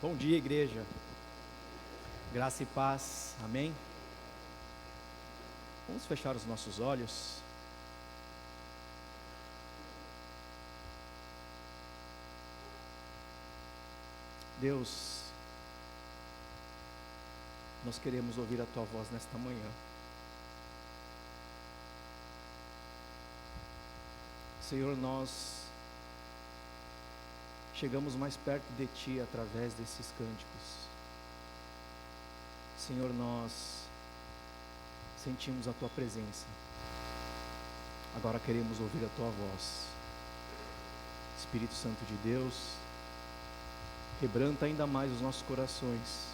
Bom dia, igreja. Graça e paz. Amém? Vamos fechar os nossos olhos. Deus, nós queremos ouvir a Tua voz nesta manhã. Senhor, nós chegamos mais perto de Ti através desses cânticos. Senhor, nós sentimos a Tua presença. Agora queremos ouvir a Tua voz. Espírito Santo de Deus, quebranta ainda mais os nossos corações,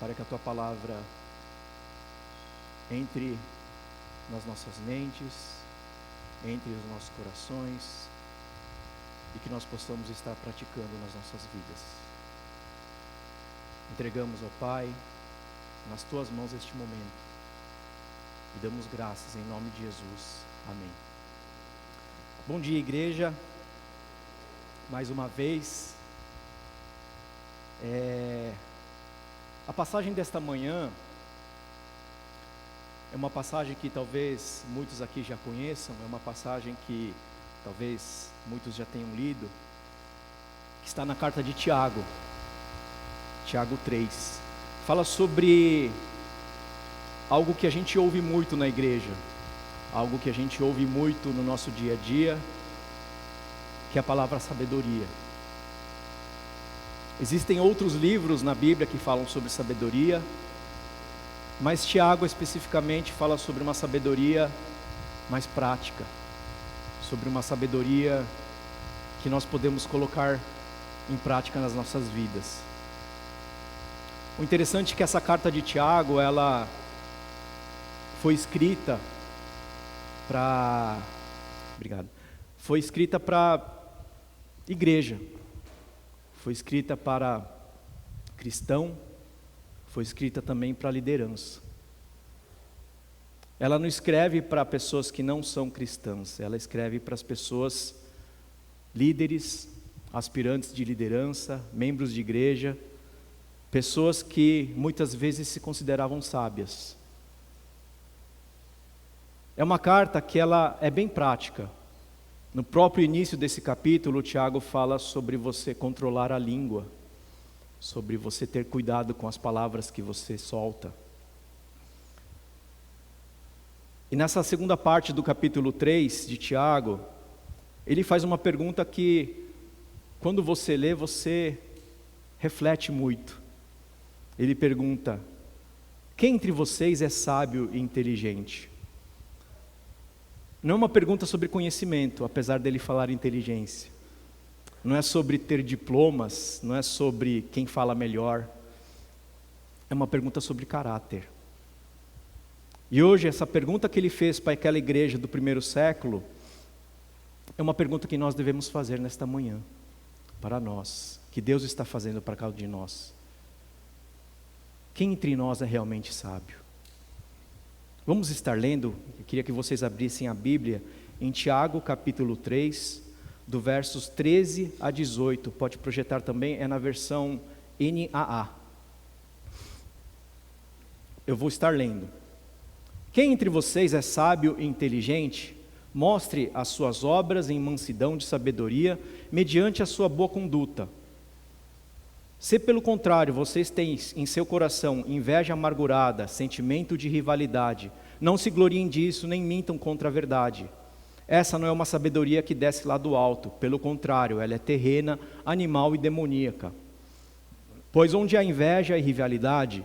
para que a Tua palavra entre nas nossas mentes, entre os nossos corações, e que nós possamos estar praticando nas nossas vidas. Entregamos, ó Pai, nas Tuas mãos este momento, e damos graças em nome de Jesus. Amém. Bom dia, igreja. Mais uma vez, a passagem desta manhã é uma passagem que talvez muitos aqui já conheçam, é uma passagem que talvez muitos já tenham lido, que está na carta de Tiago, Tiago 3. Fala sobre algo que a gente ouve muito na igreja, algo que a gente ouve muito no nosso dia a dia, que é a palavra sabedoria. Existem outros livros na Bíblia que falam sobre sabedoria, mas Tiago especificamente fala sobre uma sabedoria mais prática, sobre uma sabedoria que nós podemos colocar em prática nas nossas vidas. O interessante é que essa carta de Tiago, ela foi escrita para igreja, foi escrita para cristão, foi escrita também para liderança. Ela não escreve para pessoas que não são cristãs, ela escreve para as pessoas líderes, aspirantes de liderança, membros de igreja, pessoas que muitas vezes se consideravam sábias. É uma carta que ela é bem prática. No próprio início desse capítulo, Tiago fala sobre você controlar a língua, sobre você ter cuidado com as palavras que você solta. E nessa segunda parte do capítulo 3 de Tiago, ele faz uma pergunta que, quando você lê, você reflete muito. Ele pergunta: quem entre vocês é sábio e inteligente? Não é uma pergunta sobre conhecimento, apesar dele falar inteligência. Não é sobre ter diplomas, não é sobre quem fala melhor. É uma pergunta sobre caráter. E hoje, essa pergunta que ele fez para aquela igreja do primeiro século, é uma pergunta que nós devemos fazer nesta manhã, para nós, que Deus está fazendo para cada um de nós. Quem entre nós é realmente sábio? Vamos estar lendo, eu queria que vocês abrissem a Bíblia, em Tiago capítulo 3, do versos 13 a 18, pode projetar também, é na versão NAA. Eu vou estar lendo. Quem entre vocês é sábio e inteligente? Mostre as suas obras em mansidão de sabedoria, mediante a sua boa conduta. Se pelo contrário vocês têm em seu coração inveja amargurada, sentimento de rivalidade, não se gloriem disso, nem mintam contra a verdade. Essa não é uma sabedoria que desce lá do alto, pelo contrário, ela é terrena, animal e demoníaca. Pois onde há inveja e rivalidade,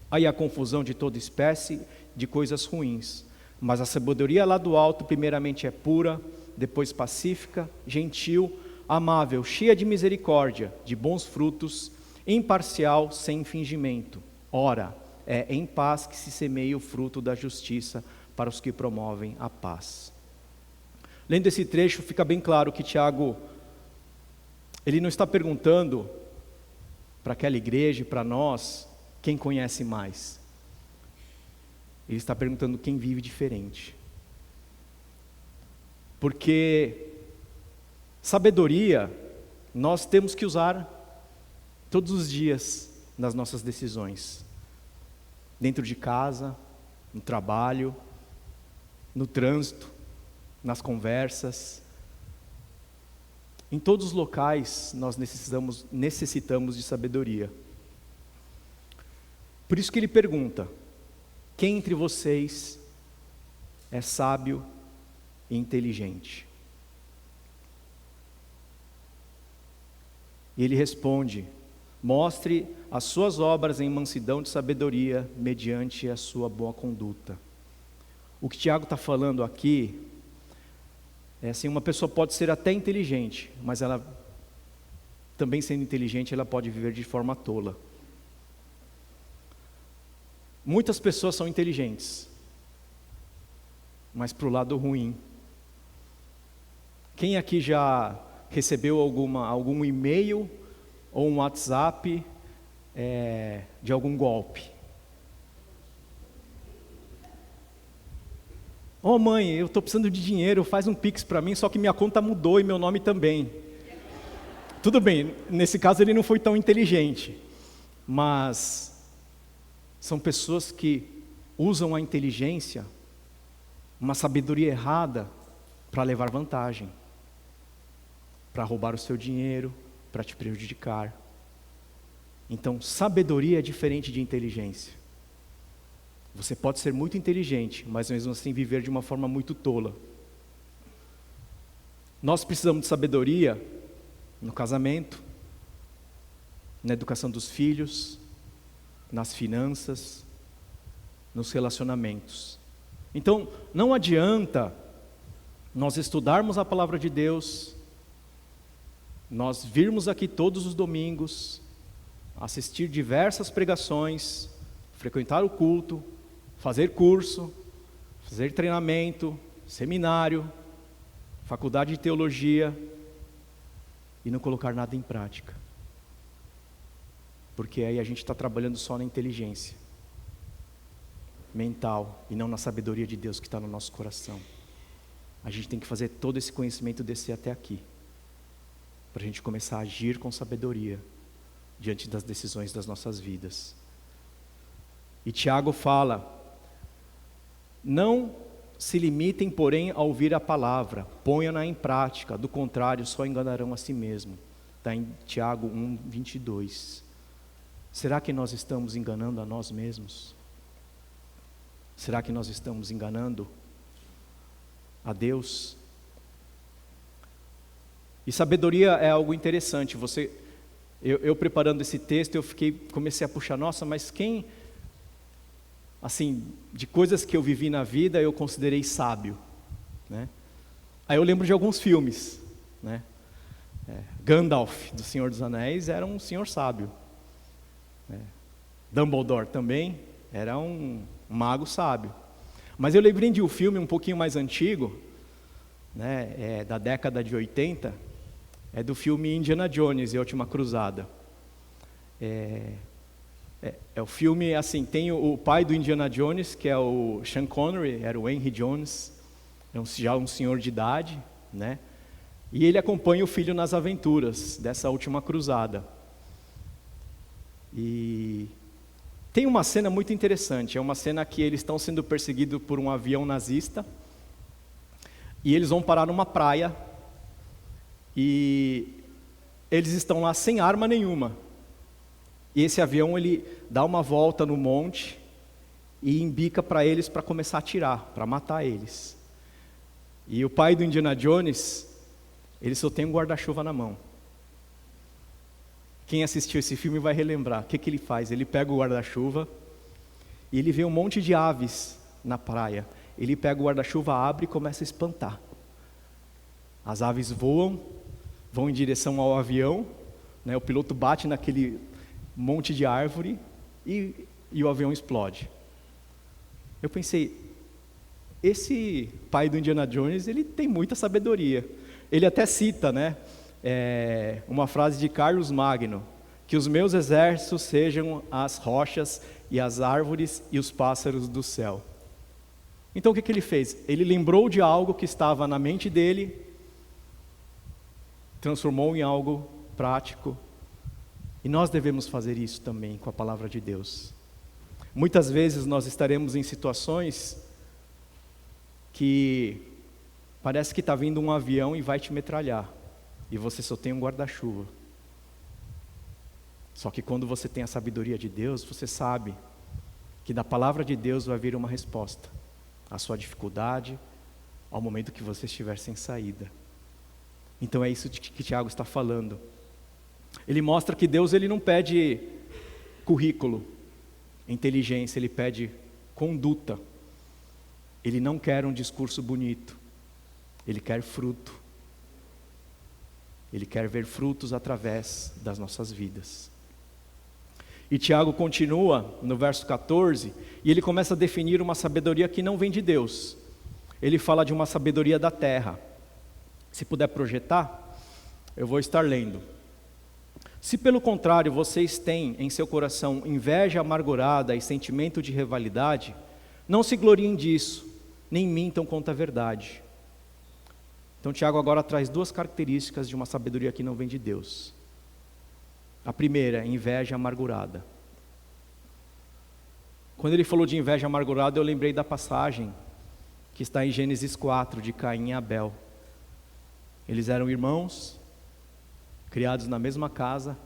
aí há confusão de toda espécie de coisas ruins. Mas a sabedoria lá do alto primeiramente é pura, depois pacífica, gentil, amável, cheia de misericórdia, de bons frutos, imparcial, sem fingimento. Ora, é em paz que se semeia o fruto da justiça para os que promovem a paz. Lendo esse trecho, fica bem claro que Tiago, ele não está perguntando para aquela igreja e para nós, quem conhece mais. Ele está perguntando quem vive diferente. Porque sabedoria nós temos que usar todos os dias nas nossas decisões. Dentro de casa, no trabalho, no trânsito, nas conversas. Em todos os locais nós necessitamos de sabedoria. Por isso que ele pergunta: quem entre vocês é sábio e inteligente? E ele responde: mostre as suas obras em mansidão de sabedoria, mediante a sua boa conduta. O que Tiago está falando aqui é assim: uma pessoa pode ser até inteligente, mas ela, também sendo inteligente, ela pode viver de forma tola. Muitas pessoas são inteligentes, mas para o lado ruim. Quem aqui já recebeu algum e-mail ou um WhatsApp de algum golpe? Ô mãe, eu estou precisando de dinheiro, faz um Pix para mim, só que minha conta mudou e meu nome também. Tudo bem, nesse caso ele não foi tão inteligente, mas são pessoas que usam a inteligência, uma sabedoria errada, para levar vantagem, para roubar o seu dinheiro, para te prejudicar. Então, sabedoria é diferente de inteligência. Você pode ser muito inteligente, mas mesmo assim viver de uma forma muito tola. Nós precisamos de sabedoria no casamento, na educação dos filhos, nas finanças, nos relacionamentos. Então, não adianta nós estudarmos a palavra de Deus, nós virmos aqui todos os domingos, assistir diversas pregações, frequentar o culto, fazer curso, fazer treinamento, seminário, faculdade de teologia, e não colocar nada em prática. Porque aí a gente está trabalhando só na inteligência mental e não na sabedoria de Deus que está no nosso coração. A gente tem que fazer todo esse conhecimento descer até aqui, para a gente começar a agir com sabedoria diante das decisões das nossas vidas. E Tiago fala: não se limitem, porém, a ouvir a palavra, ponham-na em prática, do contrário, só enganarão a si mesmo. Está em Tiago 1:22. Será que nós estamos enganando a nós mesmos? Será que nós estamos enganando a Deus? E sabedoria é algo interessante. Eu preparando esse texto, comecei a puxar: nossa, mas quem, assim, de coisas que eu vivi na vida, eu considerei sábio, né? Aí eu lembro de alguns filmes, né? Gandalf, do Senhor dos Anéis, era um senhor sábio. Dumbledore também era um mago sábio. Mas eu lembrei de um filme um pouquinho mais antigo, né, da década de 80, do filme Indiana Jones e a Última Cruzada. O filme, assim, tem o pai do Indiana Jones, que é o Sean Connery, era o Henry Jones, já um senhor de idade, né? E ele acompanha o filho nas aventuras dessa Última Cruzada. E tem uma cena muito interessante, é uma cena que eles estão sendo perseguidos por um avião nazista, e eles vão parar numa praia, e eles estão lá sem arma nenhuma. E esse avião, ele dá uma volta no monte e embica para eles para começar a atirar, para matar eles. E o pai do Indiana Jones, ele só tem um guarda-chuva na mão. Quem assistiu esse filme vai relembrar. O que ele faz? Ele pega o guarda-chuva e ele vê um monte de aves na praia. Ele pega o guarda-chuva, abre e começa a espantar. As aves voam, vão em direção ao avião, né? O piloto bate naquele monte de árvore e o avião explode. Eu pensei, esse pai do Indiana Jones, ele tem muita sabedoria. Ele até cita, né, uma frase de Carlos Magno: que os meus exércitos sejam as rochas e as árvores e os pássaros do céu. Então o que ele fez? Ele lembrou de algo que estava na mente dele, transformou em algo prático E nós devemos fazer isso também com a palavra de Deus. Muitas vezes nós estaremos em situações que parece que está vindo um avião e vai te metralhar, e você só tem um guarda-chuva. Só que quando você tem a sabedoria de Deus, você sabe que da palavra de Deus vai vir uma resposta à sua dificuldade, ao momento que você estiver sem saída. Então é isso que Tiago está falando. Ele mostra que Deus ele não pede currículo, inteligência, ele pede conduta. Ele não quer um discurso bonito, ele quer fruto. Ele quer ver frutos através das nossas vidas. E Tiago continua no verso 14, e ele começa a definir uma sabedoria que não vem de Deus. Ele fala de uma sabedoria da terra. Se puder projetar, eu vou estar lendo. Se pelo contrário vocês têm em seu coração inveja amargurada e sentimento de rivalidade, não se gloriem disso, nem mintam contra a verdade. Então Tiago agora traz duas características de uma sabedoria que não vem de Deus. A primeira, inveja amargurada. Quando ele falou de inveja amargurada, eu lembrei da passagem que está em Gênesis 4, de Caim e Abel. Eles eram irmãos, criados na mesma casa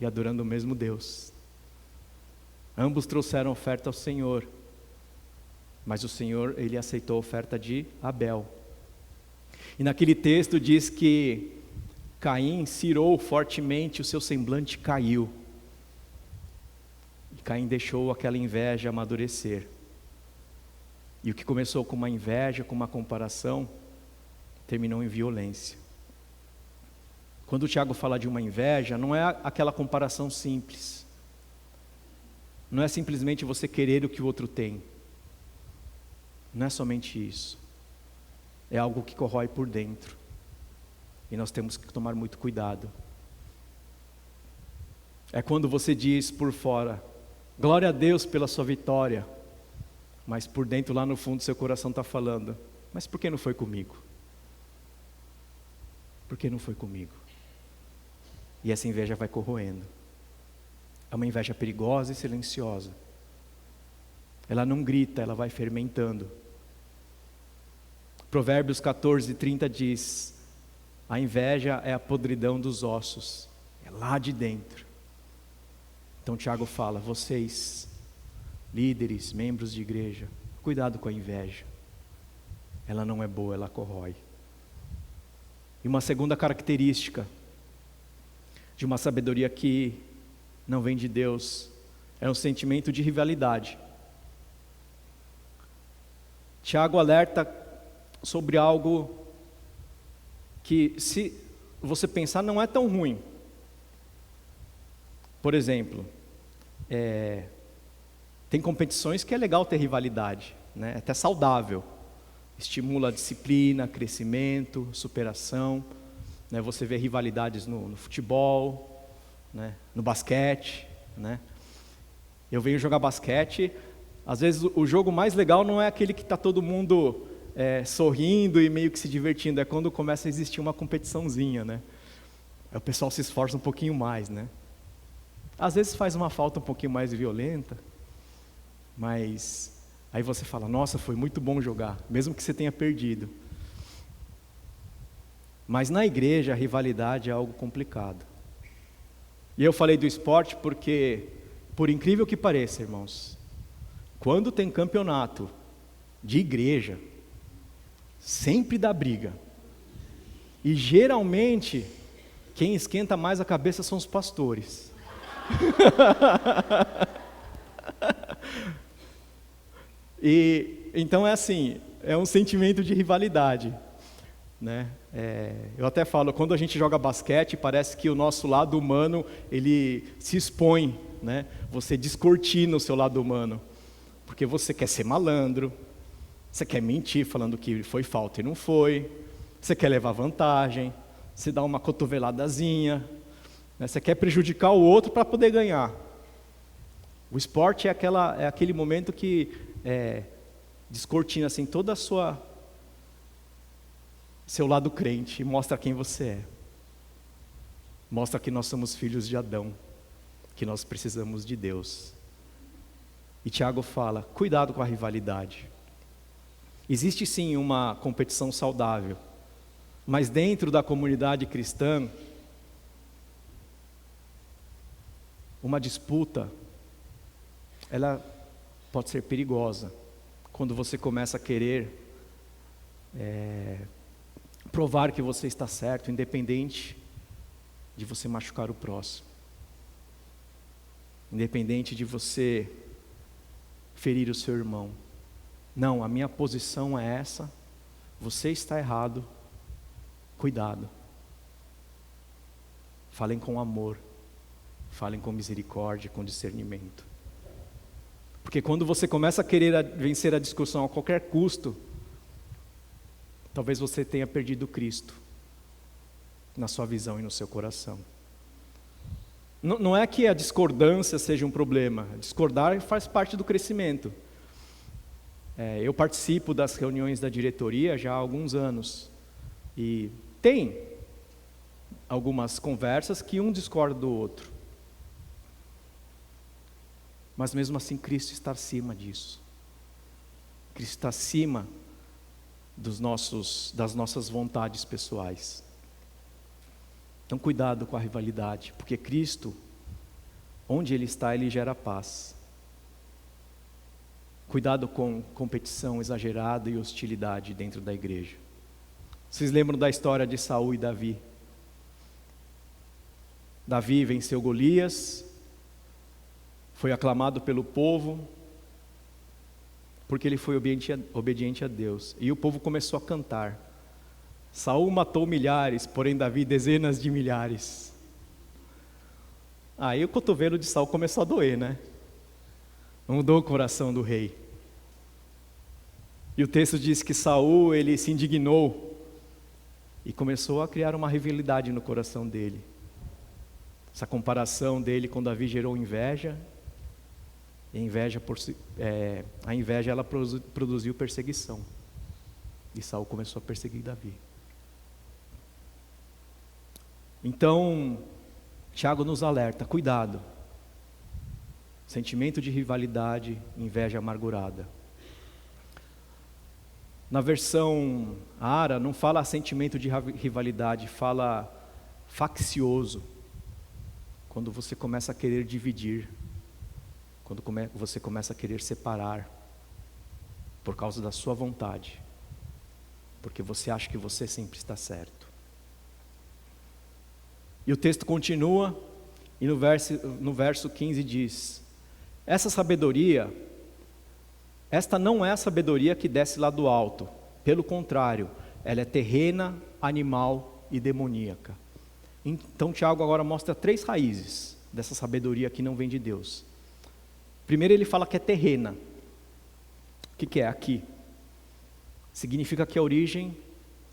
e adorando o mesmo Deus. Ambos trouxeram oferta ao Senhor, mas o Senhor, ele aceitou a oferta de Abel. E naquele texto diz que Caim cirou fortemente, o seu semblante caiu. E Caim deixou aquela inveja amadurecer. E o que começou com uma inveja, com uma comparação, terminou em violência. Quando o Tiago fala de uma inveja, não é aquela comparação simples. Não é simplesmente você querer o que o outro tem. Não é somente isso. É algo que corrói por dentro. E nós temos que tomar muito cuidado. É quando você diz por fora, glória a Deus pela sua vitória, mas por dentro, lá no fundo, seu coração está falando, mas por que não foi comigo? Por que não foi comigo? E essa inveja vai corroendo. É uma inveja perigosa e silenciosa. Ela não grita, ela vai fermentando. Provérbios 14:30 diz, a inveja é a podridão dos ossos, é lá de dentro. Então Tiago fala, vocês, líderes, membros de igreja, cuidado com a inveja. Ela não é boa, ela corrói. E uma segunda característica de uma sabedoria que não vem de Deus, é um sentimento de rivalidade. Tiago alerta sobre algo que, se você pensar, não é tão ruim. Por exemplo, tem competições que é legal ter rivalidade, né? É até saudável, estimula a disciplina, crescimento, superação, né? Você vê rivalidades no futebol, né? No basquete, né? Eu venho jogar basquete, às vezes o jogo mais legal não é aquele que está todo mundo sorrindo e meio que se divertindo, é quando começa a existir uma competiçãozinha, né? Aí o pessoal se esforça um pouquinho mais, né? Às vezes faz uma falta um pouquinho mais violenta, mas aí você fala, nossa, foi muito bom jogar, mesmo que você tenha perdido. Mas na igreja a rivalidade é algo complicado. E eu falei do esporte porque, por incrível que pareça, irmãos, quando tem campeonato de igreja, sempre dá briga. E geralmente, quem esquenta mais a cabeça são os pastores. E então é assim, é um sentimento de rivalidade, né? Eu até falo, quando a gente joga basquete, parece que o nosso lado humano, ele se expõe, né? Você descortina o seu lado humano, porque você quer ser malandro, você quer mentir falando que foi falta e não foi, você quer levar vantagem, você dá uma cotoveladazinha, né? Você quer prejudicar o outro para poder ganhar. O esporte é aquele momento que descortina assim, toda a seu lado crente e mostra quem você é. Mostra que nós somos filhos de Adão. que nós precisamos de Deus. E Tiago fala, cuidado com a rivalidade. Existe sim uma competição saudável, mas dentro da comunidade cristã, uma disputa, ela pode ser perigosa, quando você começa a querer provar que você está certo, independente de você machucar o próximo, independente de você ferir o seu irmão. Não, a minha posição é essa, você está errado, cuidado. Falem com amor, falem com misericórdia, com discernimento. Porque quando você começa a querer vencer a discussão a qualquer custo, talvez você tenha perdido Cristo na sua visão e no seu coração. Não é que a discordância seja um problema, discordar faz parte do crescimento. Eu participo das reuniões da diretoria já há alguns anos, e tem algumas conversas que um discorda do outro. Mas mesmo assim Cristo está acima disso. Cristo está acima das nossas vontades pessoais. Então cuidado com a rivalidade, porque Cristo, onde Ele está, Ele gera paz. Cuidado com competição exagerada e hostilidade dentro da igreja. Vocês lembram da história de Saul e Davi? Davi venceu Golias, foi aclamado pelo povo, porque ele foi obediente a Deus. E o povo começou a cantar. Saul matou milhares, porém Davi dezenas de milhares. Aí o cotovelo de Saul começou a doer, né? Mudou o coração do rei. E o texto diz que Saul, ele se indignou e começou a criar uma rivalidade no coração dele. Essa comparação dele com Davi gerou inveja. E a inveja ela produziu perseguição. E Saul começou a perseguir Davi. Então, Tiago nos alerta, cuidado. Sentimento de rivalidade, inveja amargurada. Na versão Ara, não fala sentimento de rivalidade, fala faccioso. Quando você começa a querer dividir, quando você começa a querer separar, por causa da sua vontade, porque você acha que você sempre está certo. E o texto continua, e no verso 15 diz: essa sabedoria, esta não é a sabedoria que desce lá do alto, pelo contrário, ela é terrena, animal e demoníaca. Então Tiago agora mostra 3 raízes dessa sabedoria que não vem de Deus. Primeiro ele fala que é terrena. O que é aqui? Significa que a origem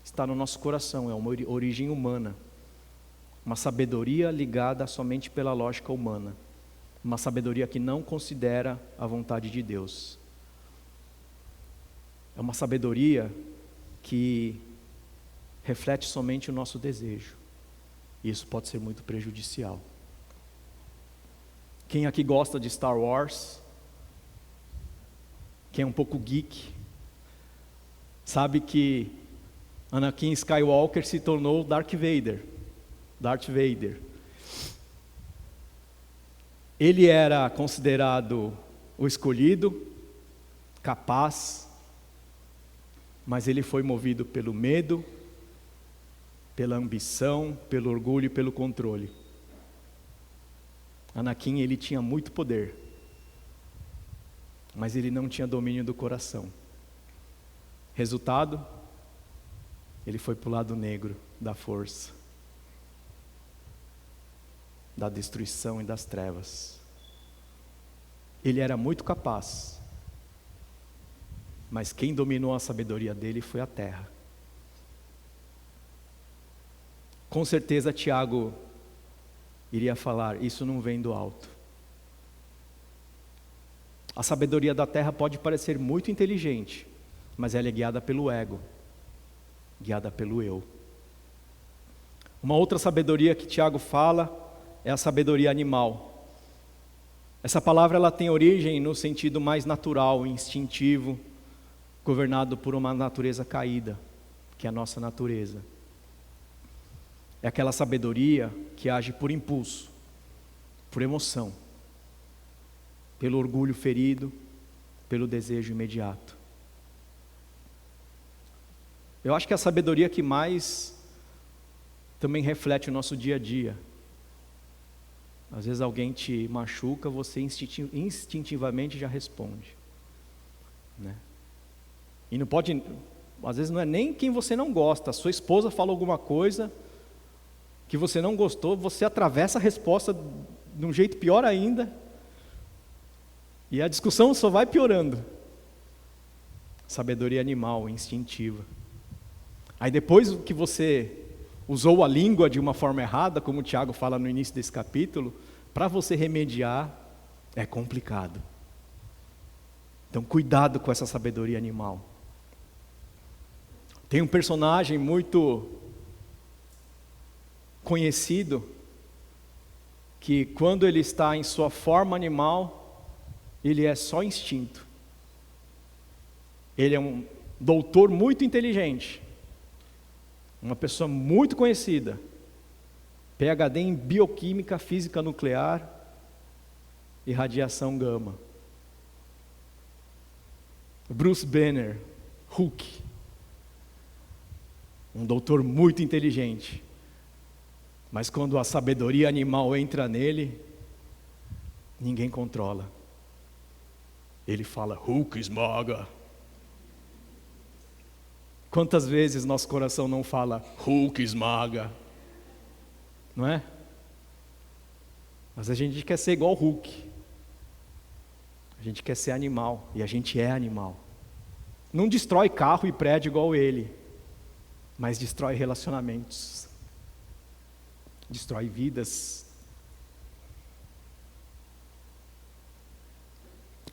está no nosso coração, é uma origem humana. Uma sabedoria ligada somente pela lógica humana. Uma sabedoria que não considera a vontade de Deus. É uma sabedoria que reflete somente o nosso desejo. E isso pode ser muito prejudicial. Quem aqui gosta de Star Wars, quem é um pouco geek, sabe que Anakin Skywalker se tornou Darth Vader. Ele era considerado o escolhido, capaz, mas ele foi movido pelo medo, pela ambição, pelo orgulho e pelo controle. Anakin, ele tinha muito poder, mas ele não tinha domínio do coração. Resultado, ele foi para o lado negro da força, da destruição e das trevas. Ele era muito capaz, mas quem dominou a sabedoria dele foi a terra. Com certeza Tiago iria falar, isso não vem do alto. A sabedoria da terra pode parecer muito inteligente, mas ela é guiada pelo ego, guiada pelo eu. Uma outra sabedoria que Tiago fala é a sabedoria animal. Essa palavra ela tem origem no sentido mais natural, instintivo, governado por uma natureza caída, que é a nossa natureza. É aquela sabedoria que age por impulso, por emoção, pelo orgulho ferido, pelo desejo imediato. Eu acho que é a sabedoria que mais também reflete o nosso dia a dia. Às vezes alguém te machuca, você instintivamente já responde, né? E não pode, às vezes não é nem quem você não gosta, a sua esposa fala alguma coisa que você não gostou, você atravessa a resposta de um jeito pior ainda, e a discussão só vai piorando. Sabedoria animal, instintiva. Aí depois que você usou a língua de uma forma errada, como o Tiago fala no início desse capítulo, para você remediar é complicado. Então cuidado com essa sabedoria animal. Tem um personagem muito conhecido, que quando ele está em sua forma animal, ele é só instinto. Ele é um doutor muito inteligente, uma pessoa muito conhecida, PhD em bioquímica, física nuclear e radiação gama. Bruce Banner, Hulk, um doutor muito inteligente, mas quando a sabedoria animal entra nele, ninguém controla. Ele fala, Hulk esmaga. Quantas vezes nosso coração não fala, Hulk esmaga? Não é? Mas a gente quer ser igual o Hulk. A gente quer ser animal, e a gente é animal. Não destrói carro e prédio igual ele, mas destrói relacionamentos, destrói vidas.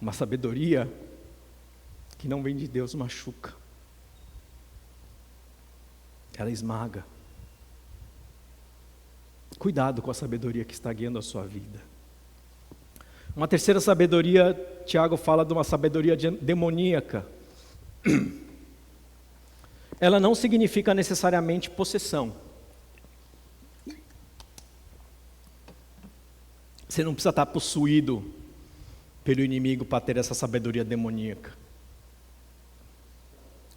Uma sabedoria que não vem de Deus machuca. Ela esmaga. Cuidado com a sabedoria que está guiando a sua vida. Uma terceira sabedoria, Tiago fala de uma sabedoria demoníaca. Ela não significa necessariamente possessão. Você não precisa estar possuído pelo inimigo para ter essa sabedoria demoníaca.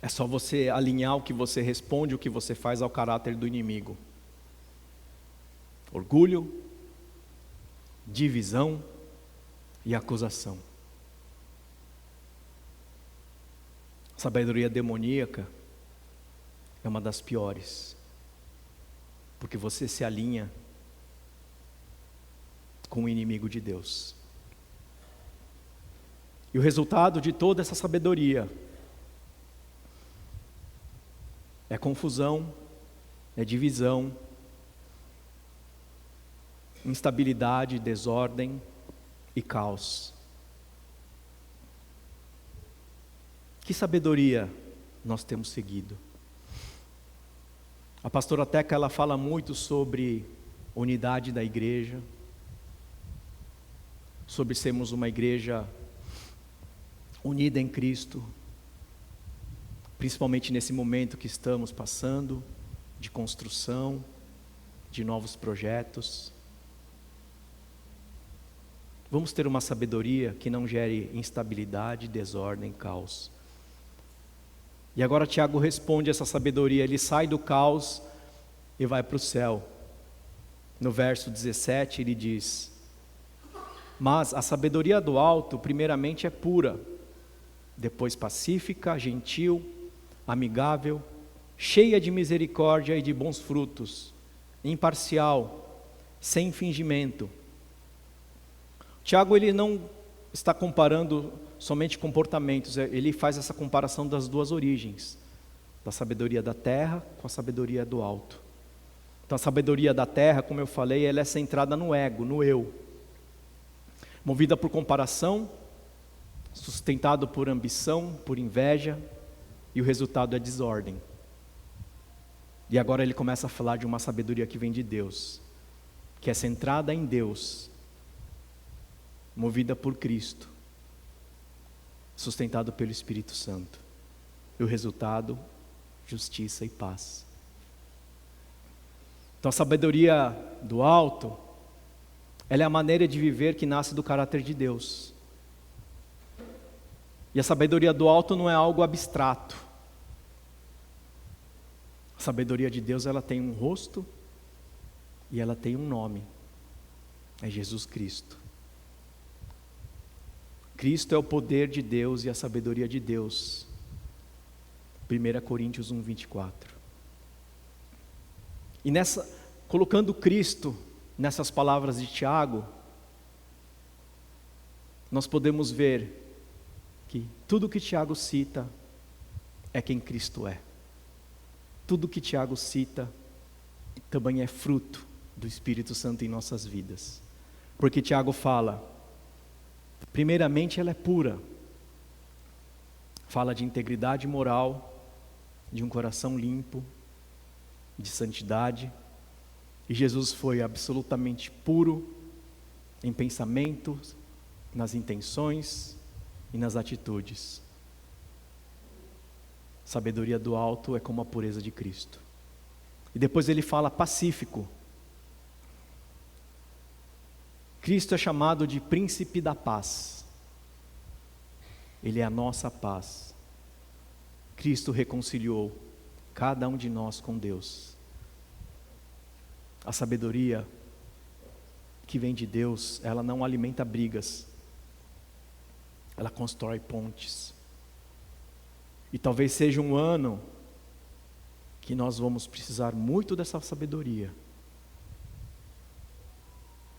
É só você alinhar o que você responde, o que você faz ao caráter do inimigo. Orgulho, divisão e acusação. Sabedoria demoníaca é uma das piores, porque você se alinha com o inimigo de Deus. E o resultado de toda essa sabedoria é confusão, é divisão, instabilidade, desordem e caos. Que sabedoria nós temos seguido? A pastora Teca, ela fala muito sobre unidade da igreja, sobre sermos uma igreja unida em Cristo, principalmente nesse momento que estamos passando, de construção, de novos projetos. Vamos ter uma sabedoria que não gere instabilidade, desordem, caos. E agora Tiago responde essa sabedoria, ele sai do caos e vai para o céu. No verso 17 ele diz, mas a sabedoria do alto primeiramente é pura, depois pacífica, gentil, amigável, cheia de misericórdia e de bons frutos, imparcial, sem fingimento. Tiago, ele não está comparando somente comportamentos, ele faz essa comparação das duas origens, da sabedoria da terra com a sabedoria do alto. Então a sabedoria da terra, como eu falei, ela é centrada no ego, no eu, movida por comparação, sustentado por ambição, por inveja, e o resultado é desordem. E agora ele começa a falar de uma sabedoria que vem de Deus, que é centrada em Deus, movida por Cristo, sustentado pelo Espírito Santo. E o resultado, justiça e paz. Então a sabedoria do alto, ela é a maneira de viver que nasce do caráter de Deus. E a sabedoria do alto não é algo abstrato. A sabedoria de Deus, ela tem um rosto e ela tem um nome. É Jesus Cristo. Cristo é o poder de Deus e a sabedoria de Deus. 1 Coríntios 1, 24. E colocando Cristo nessas palavras de Tiago, nós podemos ver que tudo que Tiago cita é quem Cristo é. Tudo que Tiago cita também é fruto do Espírito Santo em nossas vidas. Porque Tiago fala, primeiramente ela é pura. Fala de integridade moral, de um coração limpo, de santidade. E Jesus foi absolutamente puro em pensamentos, nas intenções e nas atitudes. Sabedoria do alto é como a pureza de Cristo. E depois ele fala pacífico. Cristo é chamado de príncipe da paz. Ele é a nossa paz. Cristo reconciliou cada um de nós com Deus. A sabedoria que vem de Deus, ela não alimenta brigas. Ela constrói pontes. E talvez seja um ano que nós vamos precisar muito dessa sabedoria.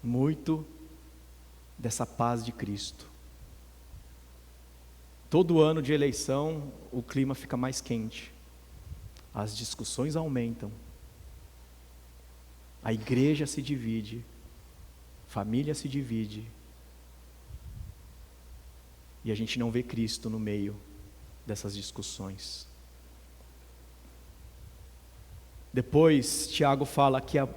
Muito dessa paz de Cristo. Todo ano de eleição, o clima fica mais quente. As discussões aumentam. A igreja se divide. Família se divide. E a gente não vê Cristo no meio dessas discussões. Depois, Tiago fala que a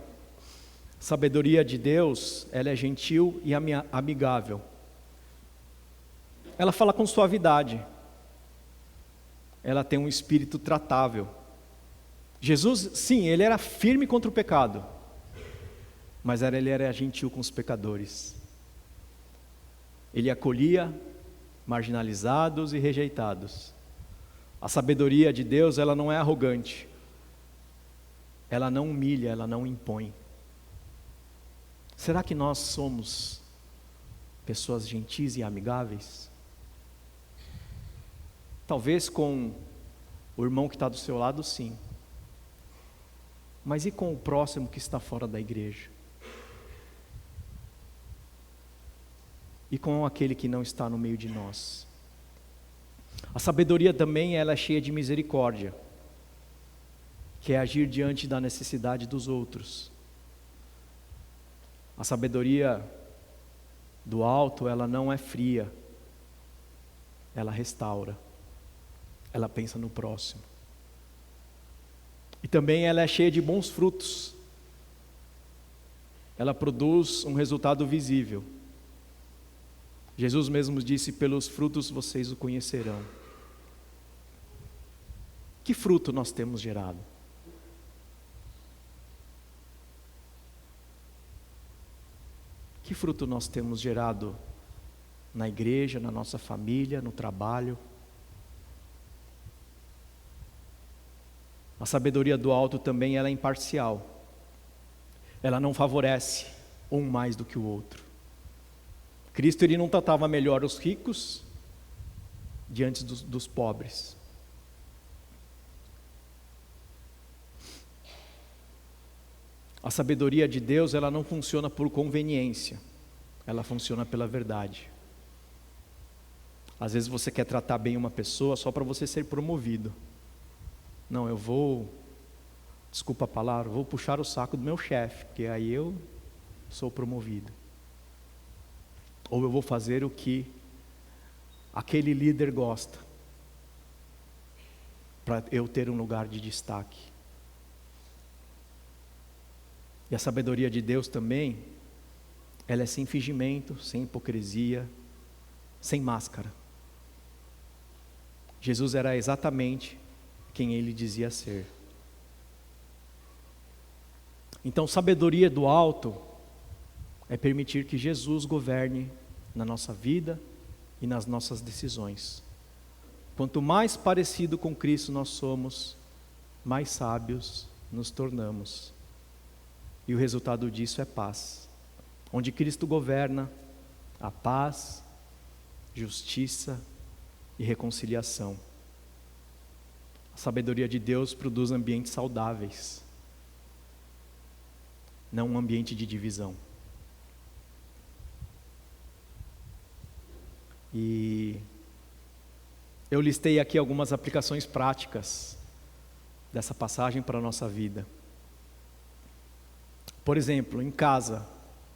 sabedoria de Deus, ela é gentil e amigável. Ela fala com suavidade. Ela tem um espírito tratável. Jesus, sim, ele era firme contra o pecado, mas ele era gentil com os pecadores. Ele acolhia marginalizados e rejeitados. A sabedoria de Deus, ela não é arrogante. Ela não humilha, ela não impõe. Será que nós somos pessoas gentis e amigáveis? Talvez com o irmão que está do seu lado, sim. Mas e com o próximo que está fora da igreja? E com aquele que não está no meio de nós? A sabedoria também, ela é cheia de misericórdia, que é agir diante da necessidade dos outros. A sabedoria do alto, ela não é fria, ela restaura, ela pensa no próximo. E também ela é cheia de bons frutos, ela produz um resultado visível. Jesus mesmo disse, pelos frutos vocês o conhecerão. Que fruto nós temos gerado? Que fruto nós temos gerado na igreja, na nossa família, no trabalho? A sabedoria do alto também, ela é imparcial. Ela não favorece um mais do que o outro. Cristo, ele não tratava melhor os ricos diante dos pobres. A sabedoria de Deus, ela não funciona por conveniência, ela funciona pela verdade. Às vezes você quer tratar bem uma pessoa só para você ser promovido. Não, eu vou, desculpa a palavra, vou puxar o saco do meu chefe, porque aí eu sou promovido. Ou eu vou fazer o que aquele líder gosta, para eu ter um lugar de destaque. E a sabedoria de Deus também, ela é sem fingimento, sem hipocrisia, sem máscara. Jesus era exatamente quem ele dizia ser. Então, sabedoria do alto é permitir que Jesus governe na nossa vida e nas nossas decisões. Quanto mais parecido com Cristo nós somos, mais sábios nos tornamos. E o resultado disso é paz. Onde Cristo governa, há paz, justiça e reconciliação. A sabedoria de Deus produz ambientes saudáveis, não um ambiente de divisão. E eu listei aqui algumas aplicações práticas dessa passagem para a nossa vida. Por exemplo, em casa,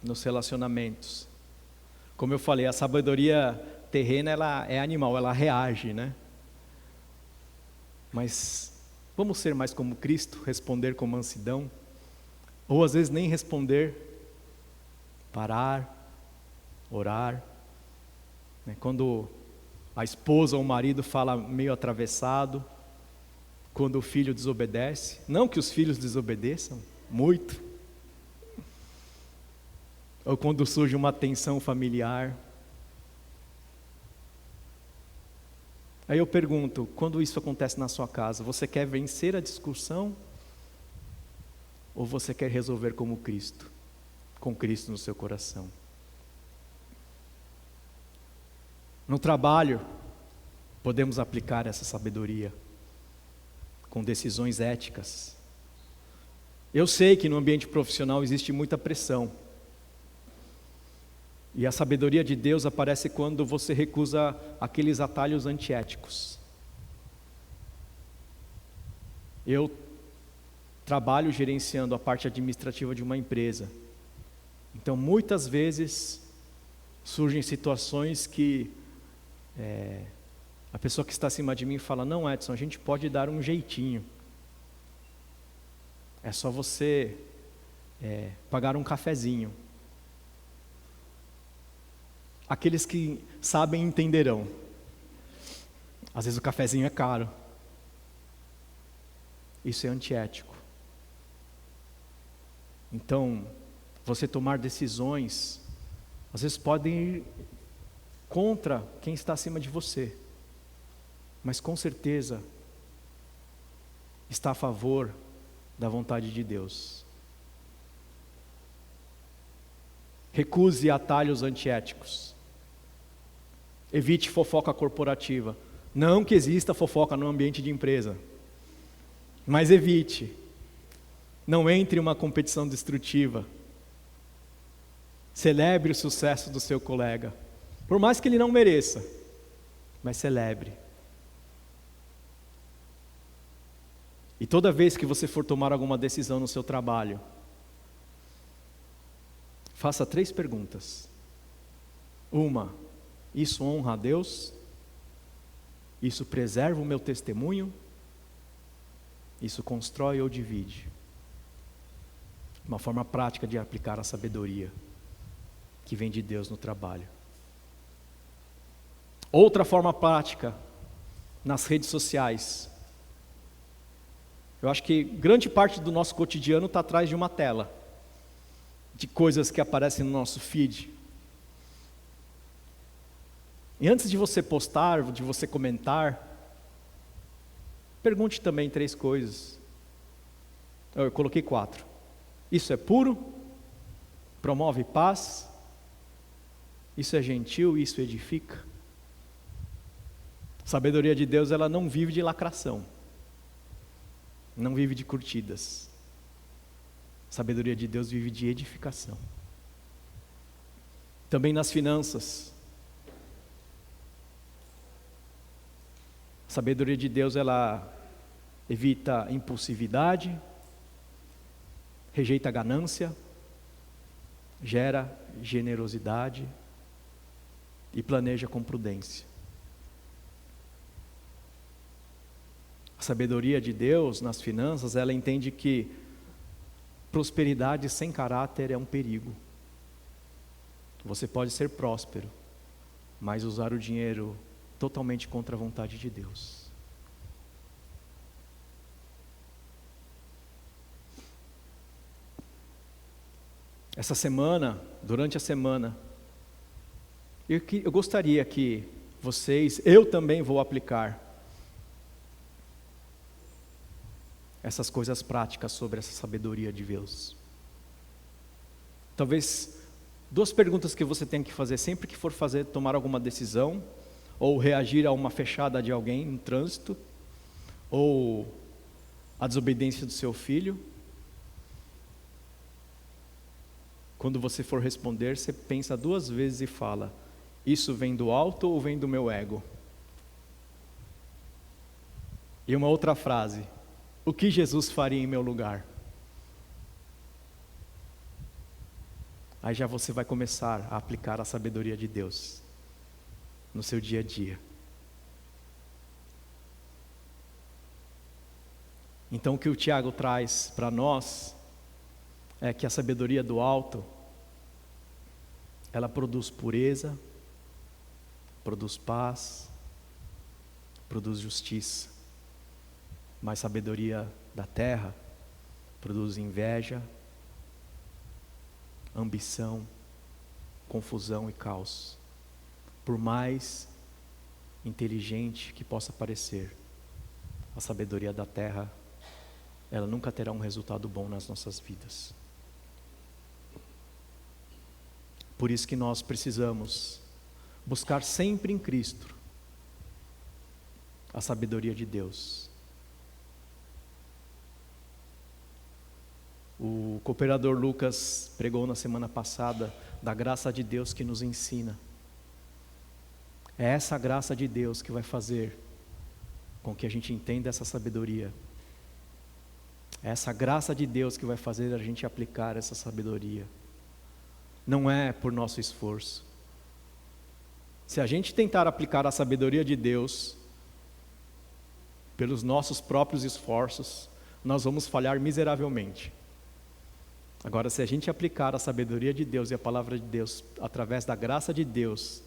nos relacionamentos. Como eu falei, a sabedoria terrena, ela é animal, ela reage, né? Mas vamos ser mais como Cristo, responder com mansidão, ou às vezes nem responder, parar, orar. Quando a esposa ou o marido fala meio atravessado, quando o filho desobedece, não que os filhos desobedeçam, muito, ou quando surge uma tensão familiar. Aí eu pergunto, quando isso acontece na sua casa, você quer vencer a discussão? Ou você quer resolver como Cristo, com Cristo no seu coração? No trabalho, podemos aplicar essa sabedoria com decisões éticas. Eu sei que no ambiente profissional existe muita pressão. E a sabedoria de Deus aparece quando você recusa aqueles atalhos antiéticos. Eu trabalho gerenciando a parte administrativa de uma empresa. Então, muitas vezes, surgem situações que a pessoa que está acima de mim fala: não, Edson, a gente pode dar um jeitinho. É só você pagar um cafezinho. Aqueles que sabem entenderão. Às vezes o cafezinho é caro. Isso é antiético. Então, você tomar decisões, às vezes podem ir contra quem está acima de você, mas com certeza está a favor da vontade de Deus. Recuse atalhos antiéticos. Evite fofoca corporativa. Não que exista fofoca no ambiente de empresa, mas evite. Não entre em uma competição destrutiva. Celebre o sucesso do seu colega, por mais que ele não mereça, mas celebre. E toda vez que você for tomar alguma decisão no seu trabalho, faça 3 perguntas. 1, isso honra a Deus? Isso preserva o meu testemunho? Isso constrói ou divide? Uma forma prática de aplicar a sabedoria que vem de Deus no trabalho. Outra forma prática, nas redes sociais. Eu acho que grande parte do nosso cotidiano está atrás de uma tela, de coisas que aparecem no nosso feed. E antes de você postar, de você comentar, pergunte também 3 coisas. Eu coloquei 4. Isso é puro? Promove paz? Isso é gentil? Isso edifica? A sabedoria de Deus, ela não vive de lacração. Não vive de curtidas. A sabedoria de Deus vive de edificação. Também nas finanças. A sabedoria de Deus, ela evita impulsividade, rejeita a ganância, gera generosidade e planeja com prudência. A sabedoria de Deus nas finanças, ela entende que prosperidade sem caráter é um perigo. Você pode ser próspero, mas usar o dinheiro totalmente contra a vontade de Deus. Essa semana, durante a semana, eu gostaria que vocês, eu também vou aplicar essas coisas práticas sobre essa sabedoria de Deus. Talvez 2 perguntas que você tem que fazer sempre que for tomar alguma decisão, ou reagir a uma fechada de alguém no trânsito, ou a desobediência do seu filho. Quando você for responder, você pensa 2 vezes e fala: isso vem do alto ou vem do meu ego? E uma outra frase: o que Jesus faria em meu lugar? Aí já você vai começar a aplicar a sabedoria de Deus no seu dia a dia. Então o que o Tiago traz para nós é que a sabedoria do alto, ela produz pureza, produz paz, produz justiça. Mas sabedoria da terra produz inveja, ambição, confusão e caos. Por mais inteligente que possa parecer, a sabedoria da terra, ela nunca terá um resultado bom nas nossas vidas. Por isso que nós precisamos buscar sempre em Cristo a sabedoria de Deus. O cooperador Lucas pregou na semana passada da graça de Deus que nos ensina. É essa graça de Deus que vai fazer com que a gente entenda essa sabedoria. É essa graça de Deus que vai fazer a gente aplicar essa sabedoria. Não é por nosso esforço. Se a gente tentar aplicar a sabedoria de Deus pelos nossos próprios esforços, nós vamos falhar miseravelmente. Agora, se a gente aplicar a sabedoria de Deus e a palavra de Deus através da graça de Deus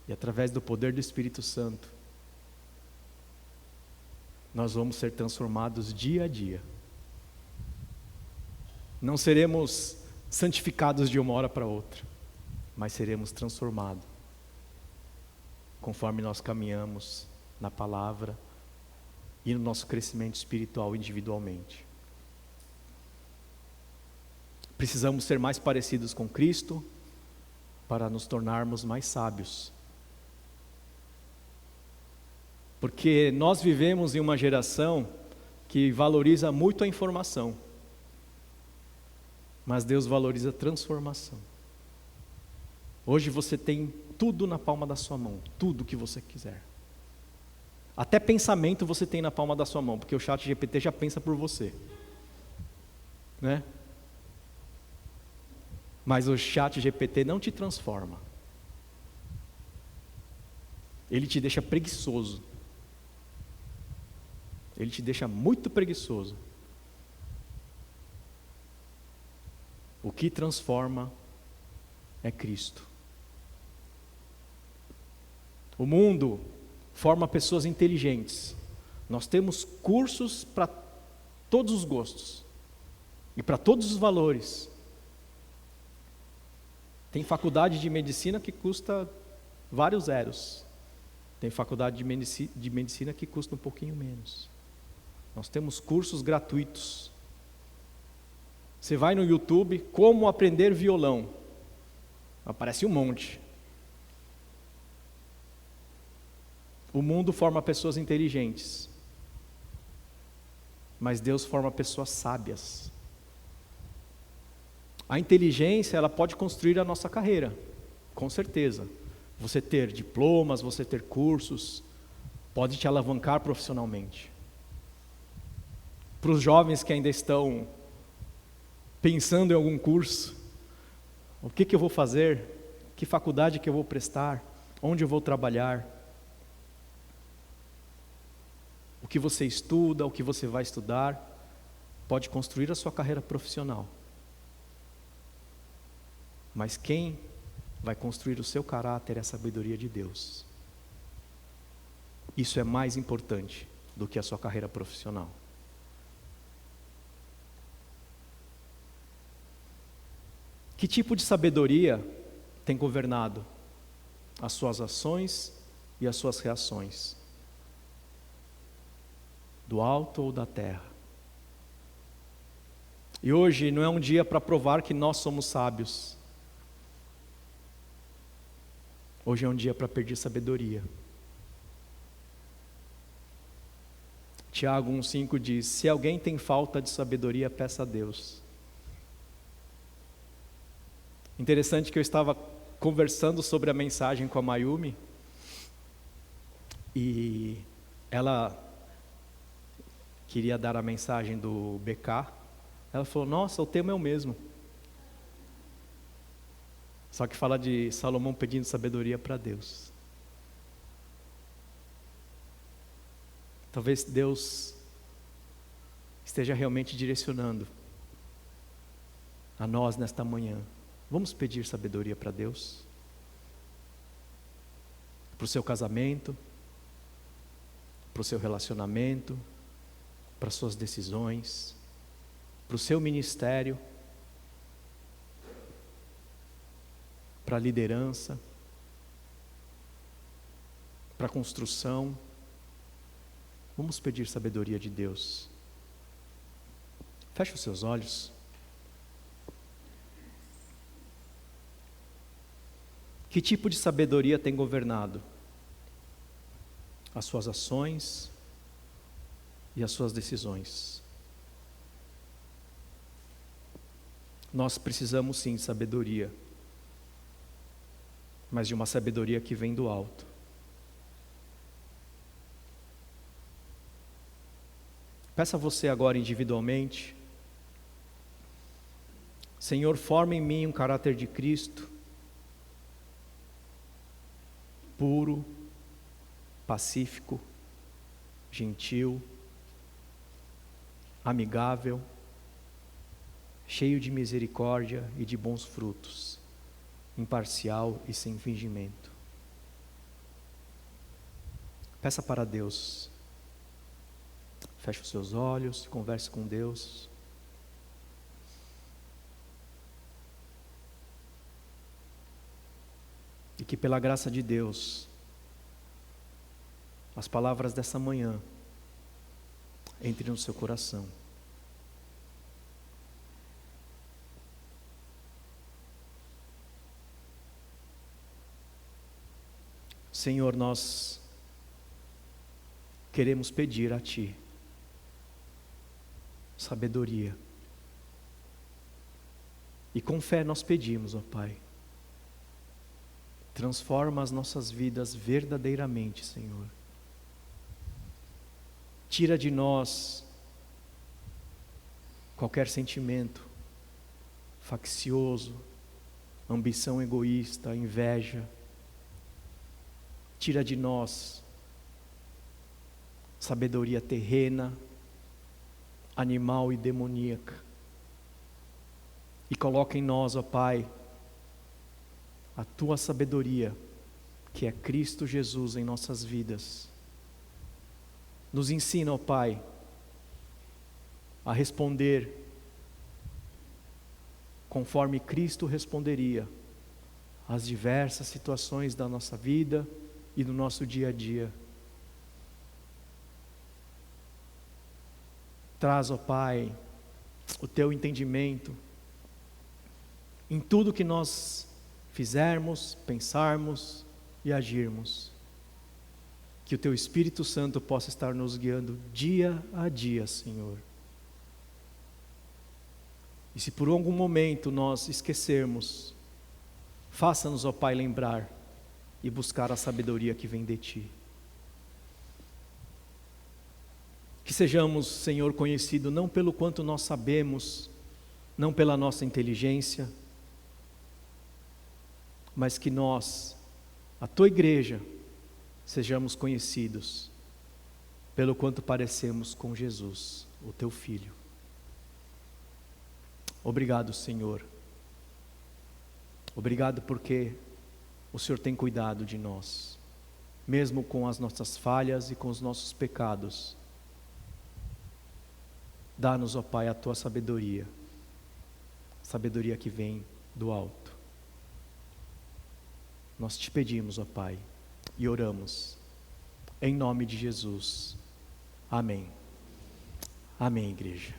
e através do poder do Espírito Santo, nós vamos ser transformados dia a dia. Não seremos santificados de uma hora para outra, mas seremos transformados conforme nós caminhamos na palavra e no nosso crescimento espiritual individualmente. Precisamos ser mais parecidos com Cristo para nos tornarmos mais sábios. Porque nós vivemos em uma geração que valoriza muito a informação, mas Deus valoriza a transformação. Hoje você tem tudo na palma da sua mão, tudo que você quiser. Até pensamento você tem na palma da sua mão, porque o ChatGPT já pensa por você, né? Mas o ChatGPT não te transforma. Ele te deixa preguiçoso. Ele te deixa muito preguiçoso. O que transforma é Cristo. O mundo forma pessoas inteligentes. Nós temos cursos para todos os gostos e para todos os valores. Tem faculdade de medicina que custa vários zeros. Tem faculdade de medicina que custa um pouquinho menos. Nós temos cursos gratuitos. Você vai no YouTube, como aprender violão. Aparece um monte. O mundo forma pessoas inteligentes, mas Deus forma pessoas sábias. A inteligência, ela pode construir a nossa carreira, com certeza. Você ter diplomas, você ter cursos, pode te alavancar profissionalmente. Para os jovens que ainda estão pensando em algum curso, o que eu vou fazer? Que faculdade que eu vou prestar? Onde eu vou trabalhar? O que você estuda, o que você vai estudar, pode construir a sua carreira profissional. Mas quem vai construir o seu caráter é a sabedoria de Deus. Isso é mais importante do que a sua carreira profissional. Que tipo de sabedoria tem governado as suas ações e as suas reações? Do alto ou da terra? E hoje não é um dia para provar que nós somos sábios. Hoje é um dia para pedir sabedoria. Tiago 1,5 diz: se alguém tem falta de sabedoria, peça a Deus. Interessante que eu estava conversando sobre a mensagem com a Mayumi, e ela queria dar a mensagem do BK. Ela falou: nossa, o tema é o mesmo. Só que fala de Salomão pedindo sabedoria para Deus. Talvez Deus esteja realmente direcionando a nós nesta manhã. Vamos pedir sabedoria para Deus? Para o seu casamento, para o seu relacionamento, para as suas decisões, para o seu ministério, para a liderança, para a construção. Vamos pedir sabedoria de Deus. Feche os seus olhos. Que tipo de sabedoria tem governado as suas ações e as suas decisões? Nós precisamos sim de sabedoria, mas de uma sabedoria que vem do alto. Peça a você agora individualmente: Senhor, forma em mim um caráter de Cristo, puro, pacífico, gentil, amigável, cheio de misericórdia e de bons frutos, imparcial e sem fingimento. Peça para Deus. Feche os seus olhos, converse com Deus. E que pela graça de Deus, as palavras dessa manhã entrem no seu coração. Senhor, nós queremos pedir a Ti sabedoria. E com fé nós pedimos, ó Pai. Transforma as nossas vidas verdadeiramente, Senhor. Tira de nós qualquer sentimento faccioso, ambição egoísta, inveja. Tira de nós sabedoria terrena, animal e demoníaca. E coloca em nós, ó Pai, a Tua sabedoria, que é Cristo Jesus em nossas vidas. Nos ensina, ó Pai, a responder conforme Cristo responderia às diversas situações da nossa vida e do nosso dia a dia. Traz, ó Pai, o Teu entendimento em tudo que nós fizermos, pensarmos e agirmos. Que o Teu Espírito Santo possa estar nos guiando dia a dia, Senhor. E se por algum momento nós esquecermos, faça-nos, ó Pai, lembrar e buscar a sabedoria que vem de Ti. Que sejamos, Senhor, conhecidos não pelo quanto nós sabemos, não pela nossa inteligência, mas que nós, a Tua igreja, sejamos conhecidos pelo quanto parecemos com Jesus, o Teu Filho. Obrigado, Senhor. Obrigado porque o Senhor tem cuidado de nós, mesmo com as nossas falhas e com os nossos pecados. Dá-nos, ó Pai, a tua sabedoria, sabedoria que vem do alto. Nós te pedimos, ó Pai, e oramos, em nome de Jesus. Amém. Amém, igreja.